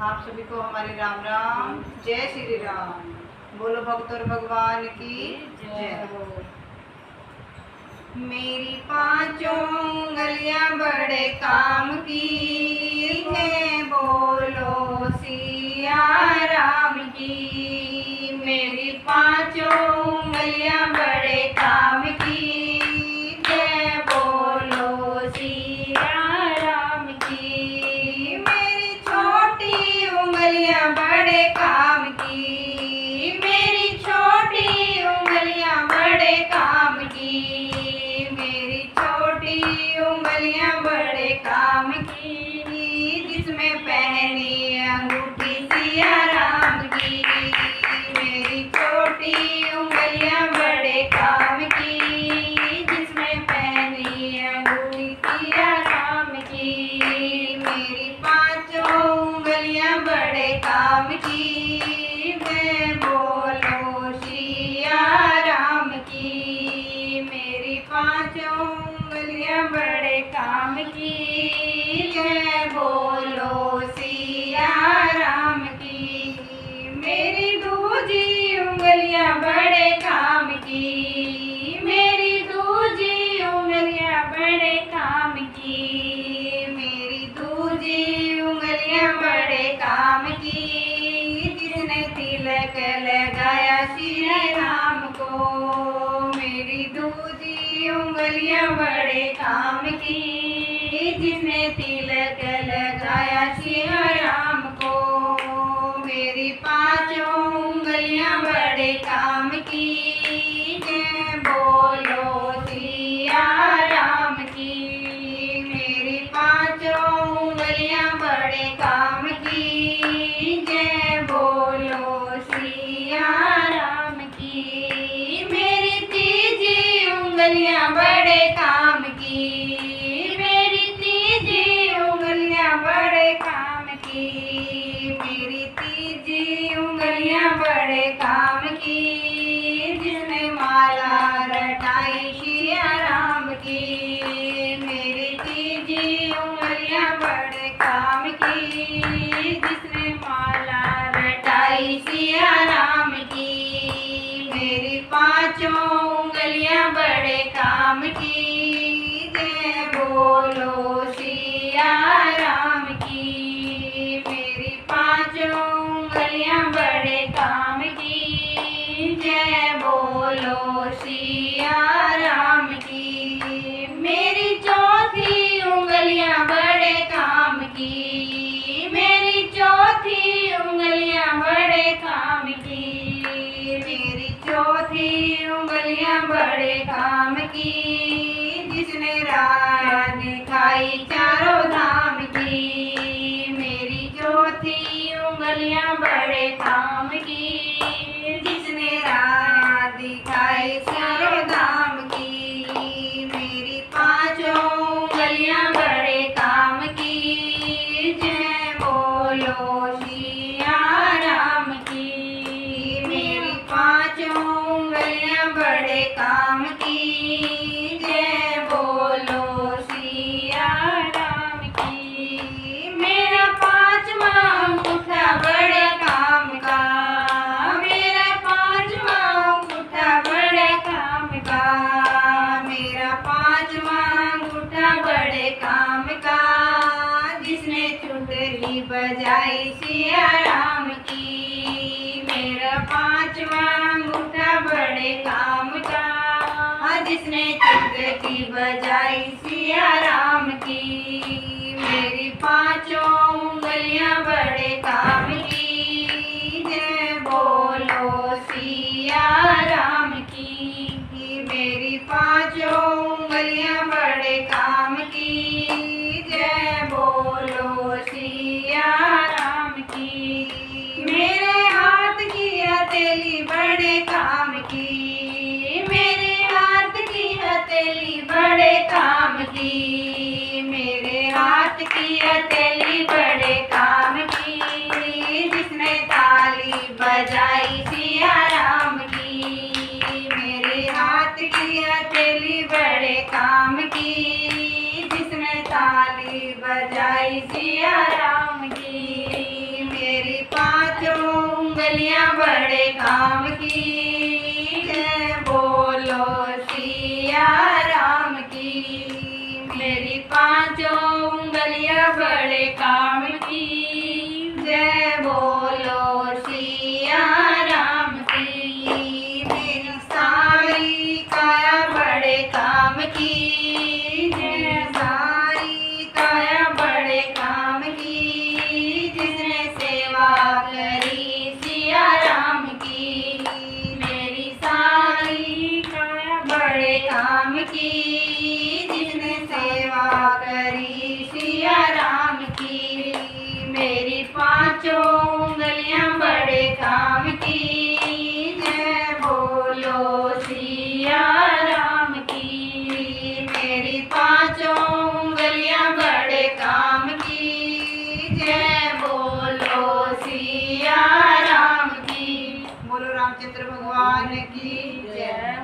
आप सभी को हमारे राम राम। जय श्री राम। बोलो भक्त और भगवान की जय हो। मेरी पांचों उंगलियां बड़े काम की है, बोलो सिया राम की। मेरी पांचों उंगलियां बड़े काम की है, बोलो सिया राम की। मेरी छोटी उंगलियां बड़े काम की, मेरी छोटी उंगलियां बड़े काम की। मेरी छोटी उंगलियां बड़े काम की, जिसमें पहनी अंगूठी सिया राम की। मेरी छोटी उंगलियां बड़े काम की, जिसमें पहनी अंगूठी सिया राम की। मेरी पांचों उंगलियां बड़े काम की, मैं बोलो सिया राम की। मेरी पांचों उंगलियां बड़े काम की, मैं बोलो सिया राम की। मेरी दूजी उंगलियां बड़े काम की, मेरी दूजी उंगलियां बड़े काम की। मेरी दूजी उंगलियां बड़े काम की, जिसने तिलक लगाया श्री राम को। मेरी दूजी उंगलियां बड़े काम की, जिसने तिलक लगाया श्री राम को। मेरी पांचों उंगलियां बड़े काम की, जय बोलो सिया राम की। मेरी पांचों उंगलियां बड़े काम की, जय बोलो सिया राम की। मेरी तीजी उंगलियां बड़े काम की, मेरी तीजी उंगलियां बड़े काम की। मेरी तीजी उंगलियां बड़े काम की, जिसने माला रटाई सिया राम की। मेरी तीजी उंगलियां बड़े काम की, जिसने माला रटाई सिया राम की। मेरी पांचों उंगलियां बड़े काम की, जय बोलो सिया राम की। मेरी पांचों उंगलियां बड़े काम की, जय बोलो सिया राम की। मेरी चौथी उंगलियां बड़े काम की, मेरी चौथी उंगलियां बड़े काम की। मेरी चौथी उंगलियां बड़े काम की, जिसने राह दिखाई चारों धाम की। मेरी चौथी उंगलियां बड़े काम की, जिसने राह दिखाई चारों धाम की। मेरी पांचों उंगलियां बड़े काम की, जय बोलो सिया राम की। मेरी पांचों उंगलियां बड़े काम की, जय बोलो सिया राम की। मेरा पांचवा अंगूठा बड़े काम का, मेरा पांचवा अंगूठा बड़े काम का। मेरा पांचवा अंगूठा बड़े काम का, जिसने चुटकी बजाई सिया राम की। मेरा पांचवा अंगूठा बड़े काम का, जिसने चुटकी बजाई सिया राम की। मेरी पांचों उंगलियां बड़े काम की, जय बोलो सिया राम की। मेरी पांचों उंगलियां बड़े काम की, जय बोलो सिया राम की। मेरे हाथ की हथेली बड़े काम की, मेरे हाथ की हथेली बड़े काम की। मेरे हाथ की हथेली बड़े काम की, जिसने ताली बजाई सिया राम की। मेरे हाथ की हथेली बड़े काम की, जिसने ताली बजाई सिया राम की। उंगलियां बड़े काम की जय। बोलो सिया राम की। मेरी पांचों उंगलियां बड़े काम की जय। बोलो सिया राम की। मेरी सारी काया बड़े काम की जय। सारी काया बड़े काम की जिसने सेवा करी सिया राम की। मेरी सारी काया बड़े काम की जिसने सेवा करी सिया राम की। मेरी पांचों उंगलियां बड़े काम की जय। बोलो सिया राम की। मेरी पांचों उंगलियां बड़े काम की जय। बोलो सिया राम की। बोलो रामचंद्र भगवान की जय।